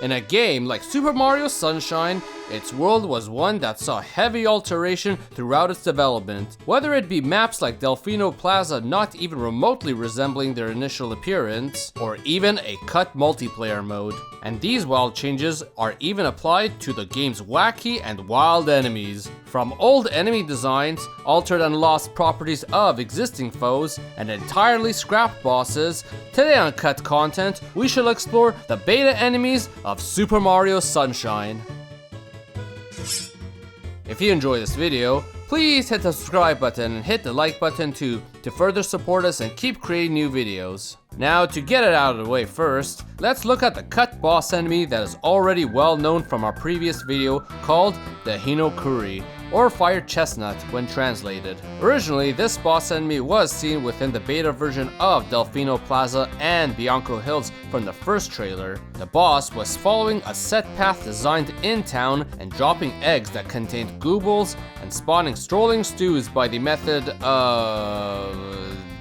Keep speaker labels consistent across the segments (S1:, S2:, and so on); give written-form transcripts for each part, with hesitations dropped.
S1: In a game like Super Mario Sunshine, its world was one that saw heavy alteration throughout its development, whether it be maps like Delfino Plaza not even remotely resembling their initial appearance, or even a cut multiplayer mode. And these wild changes are even applied to the game's wacky and wild enemies. From old enemy designs, altered and lost properties of existing foes, and entirely scrapped bosses, today on Cut Content, we shall explore the beta enemies of Super Mario Sunshine. If you enjoy this video, please hit the subscribe button and hit the like button too to further support us and keep creating new videos. Now, to get it out of the way first, let's look at the cut boss enemy that is already well known from our previous video called the Hinokuri, or Fire Chestnut when translated. Originally, this boss enemy was seen within the beta version of Delfino Plaza and Bianco Hills from the first trailer. The boss was following a set path designed in town and dropping eggs that contained goobles and spawning strolling stews by the method of...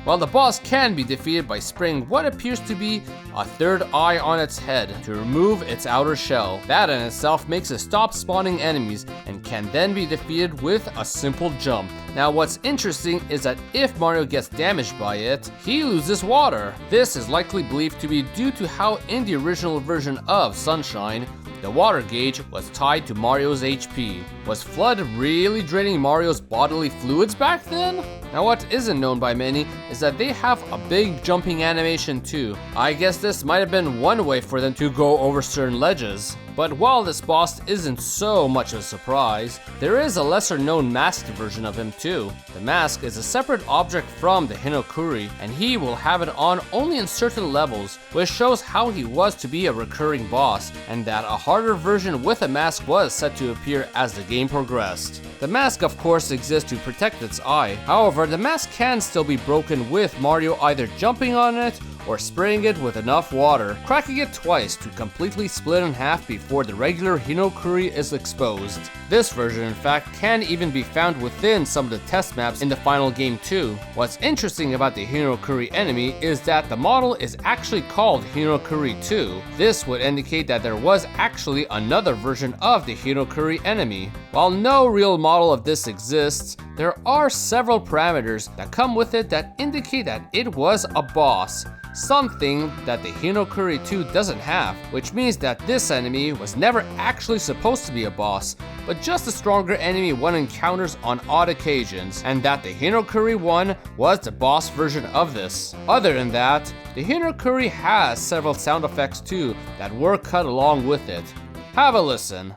S1: Well, the boss can be defeated by spraying what appears to be a third eye on its head to remove its outer shell. That in itself makes it stop spawning enemies and can then be defeated with a simple jump. Now, what's interesting is that if Mario gets damaged by it, he loses water. This is likely believed to be due to how in the original version of Sunshine, the water gauge was tied to Mario's HP. Was Flood really draining Mario's bodily fluids back then? Now, what isn't known by many is that they have a big jumping animation too. I guess this might have been one way for them to go over certain ledges. But while this boss isn't so much of a surprise, there is a lesser known masked version of him too. The mask is a separate object from the Hinokuri, and he will have it on only in certain levels, which shows how he was to be a recurring boss, and that a harder version with a mask was set to appear as the game progressed. The mask of course exists to protect its eye, however the mask can still be broken with Mario either jumping on it or spraying it with enough water, cracking it twice to completely split in half before the regular Hinokuri is exposed. This version in fact can even be found within some of the test maps in the final game too. What's interesting about the Hinokuri enemy is that the model is actually called Hinokuri 2. This would indicate that there was actually another version of the Hinokuri enemy. While no real model of this exists, there are several parameters that come with it that indicate that it was a boss. Something that the Hinokuri 2 doesn't have, which means that this enemy was never actually supposed to be a boss, but just a stronger enemy one encounters on odd occasions, and that the Hinokuri 1 was the boss version of this. Other than that, the Hinokuri has several sound effects too that were cut along with it. Have a listen.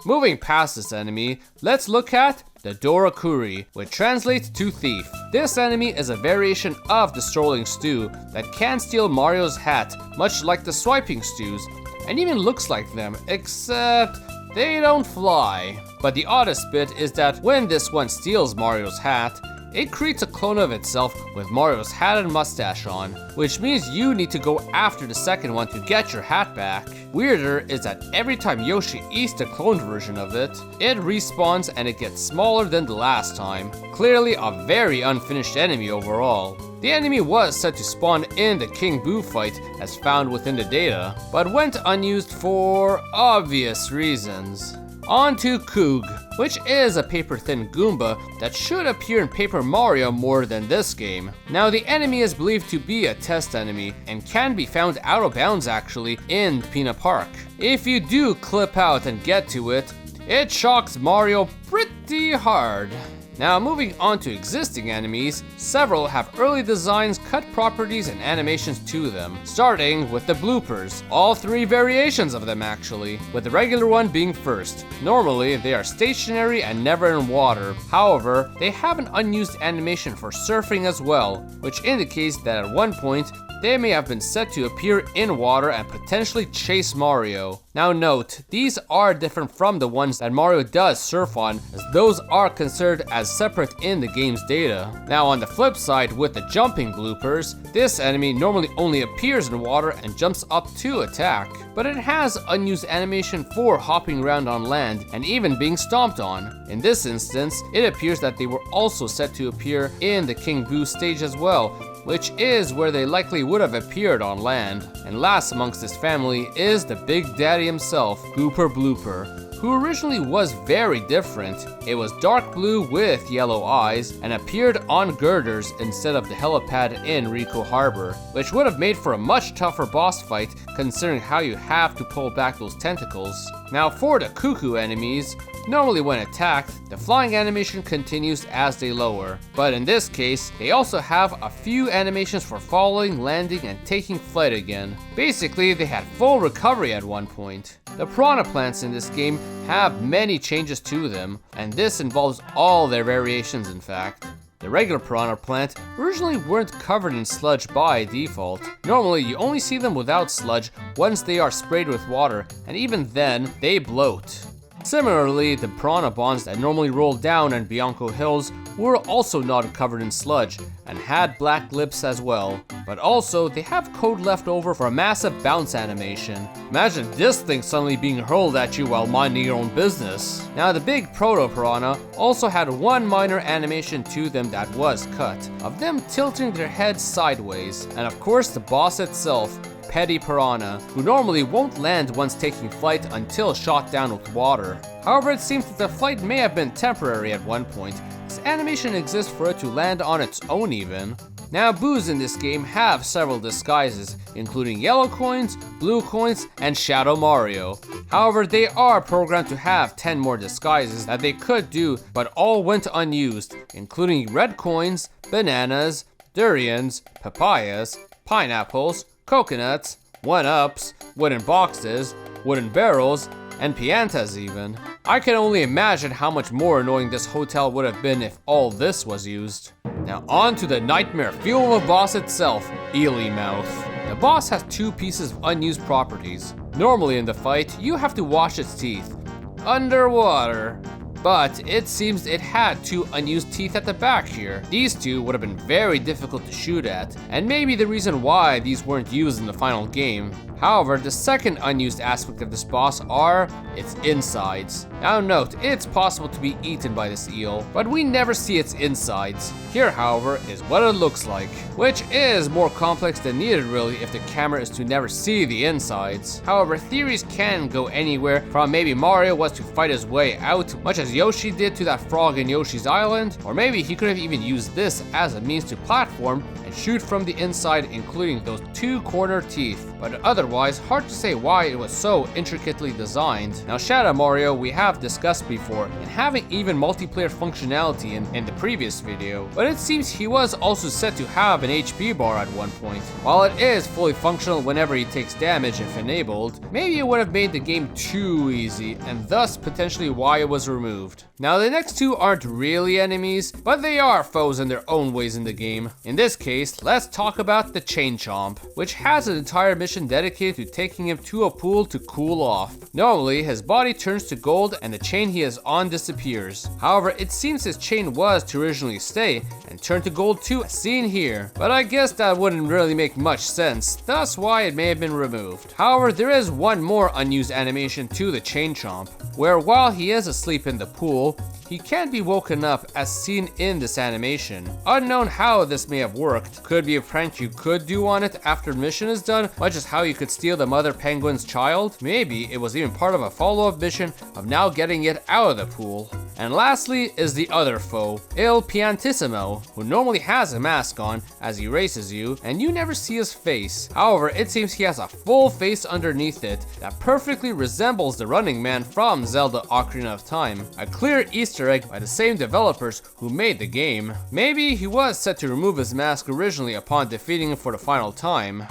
S1: Moving past this enemy, let's look at the Dorakuri, which translates to thief. This enemy is a variation of the strolling stew that can steal Mario's hat, much like the swiping stews, and even looks like them, except they don't fly. But the oddest bit is that when this one steals Mario's hat, it creates a clone of itself with Mario's hat and mustache on, which means you need to go after the second one to get your hat back. Weirder is that every time Yoshi eats the cloned version of it, it respawns and it gets smaller than the last time. Clearly a very unfinished enemy overall. The enemy was set to spawn in the King Boo fight as found within the data, but went unused for obvious reasons. On to Koog, which is a paper-thin Goomba that should appear in Paper Mario more than this game. Now, the enemy is believed to be a test enemy and can be found out of bounds actually in Peanut Park. If you do clip out and get to it, it shocks Mario pretty hard. Now, moving on to existing enemies, several have early designs, cut properties, and animations to them, starting with the bloopers. All three variations of them actually, with the regular one being first. Normally, they are stationary and never in water. However, they have an unused animation for surfing as well, which indicates that at one point, they may have been set to appear in water and potentially chase Mario. Now note, these are different from the ones that Mario does surf on, as those are considered as separate in the game's data. Now on the flip side, with the jumping bloopers, this enemy normally only appears in water and jumps up to attack, but it has unused animation for hopping around on land and even being stomped on. In this instance, it appears that they were also set to appear in the King Boo stage as well, which is where they likely would have appeared on land. And last amongst this family is the Big Daddy himself, Gooper Blooper, who originally was very different. It was dark blue with yellow eyes and appeared on girders instead of the helipad in Rico Harbor, which would have made for a much tougher boss fight considering how you have to pull back those tentacles. Now for the cuckoo enemies, normally when attacked, the flying animation continues as they lower, but in this case, they also have a few animations for falling, landing, and taking flight again. Basically, they had full recovery at one point. The piranha plants in this game have many changes to them, and this involves all their variations in fact. The regular piranha plant originally weren't covered in sludge by default. Normally, you only see them without sludge once they are sprayed with water, and even then, they bloat. Similarly, the piranha bonds that normally roll down on Bianco Hills were also not covered in sludge and had black lips as well. But also, they have code left over for a massive bounce animation. Imagine this thing suddenly being hurled at you while minding your own business. Now, the big proto-piranha also had one minor animation to them that was cut, of them tilting their heads sideways. And of course, the boss itself, Petty Piranha, who normally won't land once taking flight until shot down with water. However, it seems that the flight may have been temporary at one point. This animation exists for it to land on its own even. Now, boos in this game have several disguises, including yellow coins, blue coins, and Shadow Mario. However, they are programmed to have 10 more disguises that they could do, but all went unused, including red coins, bananas, durians, papayas, pineapples, coconuts, 1-ups, wooden boxes, wooden barrels, and piantas even. I can only imagine how much more annoying this hotel would have been if all this was used. Now on to the nightmare fuel of a boss itself, Ely Mouth. The boss has two pieces of unused properties. Normally in the fight, you have to wash its teeth underwater. But it seems it had two unused teeth at the back here. These two would have been very difficult to shoot at, and maybe the reason why these weren't used in the final game. However, the second unused aspect of this boss are its insides. Now note, it's possible to be eaten by this eel, but we never see its insides. Here, however, is what it looks like, which is more complex than needed really if the camera is to never see the insides. However, theories can go anywhere from maybe Mario was to fight his way out, much as Yoshi did to that frog in Yoshi's Island, or maybe he could have even used this as a means to platform and shoot from the inside, including those two corner teeth. But otherwise, hard to say why it was so intricately designed. Now, Shadow Mario we have discussed before, and having even multiplayer functionality in the previous video, but it seems he was also set to have an HP bar at one point. While it is fully functional whenever he takes damage if enabled, maybe it would have made the game too easy, and thus potentially why it was removed. Now, the next two aren't really enemies, but they are foes in their own ways in the game. In this case, let's talk about the Chain Chomp, which has an entire mission dedicated to taking him to a pool to cool off. Normally, his body turns to gold and the chain he is on disappears. However, it seems his chain was to originally stay and turn to gold too, as seen here. But I guess that wouldn't really make much sense, thus why it may have been removed. However, there is one more unused animation to the Chain Chomp, where while he is asleep in the pool, he can be woken up as seen in this animation. Unknown how this may have worked. Could be a prank you could do on it after mission is done, much as how you could steal the mother penguin's child. Maybe it was even part of a follow-up mission of now getting it out of the pool. And lastly is the other foe, Il Piantissimo, who normally has a mask on as he races you, and you never see his face. However, it seems he has a full face underneath it that perfectly resembles the Running Man from Zelda Ocarina of Time, a clear Easter egg by the same developers who made the game. Maybe he was set to remove his mask originally upon defeating him for the final time.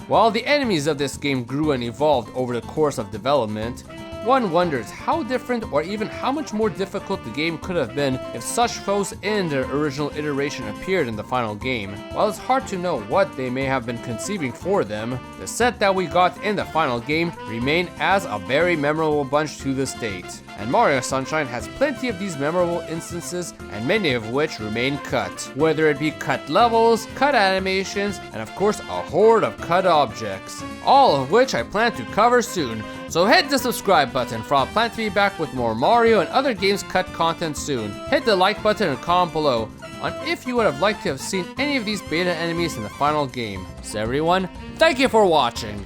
S1: While the enemies of this game grew and evolved over the course of development, one wonders how different or even how much more difficult the game could have been if such foes in their original iteration appeared in the final game. While it's hard to know what they may have been conceiving for them, the set that we got in the final game remain as a very memorable bunch to this date. And Mario Sunshine has plenty of these memorable instances, and many of which remain cut. Whether it be cut levels, cut animations, and of course a horde of cut objects. All of which I plan to cover soon. So hit the subscribe button for I plan to be back with more Mario and other games cut content soon. Hit the like button and comment below. on if you would have liked to have seen any of these beta enemies in the final game. So everyone, thank you for watching.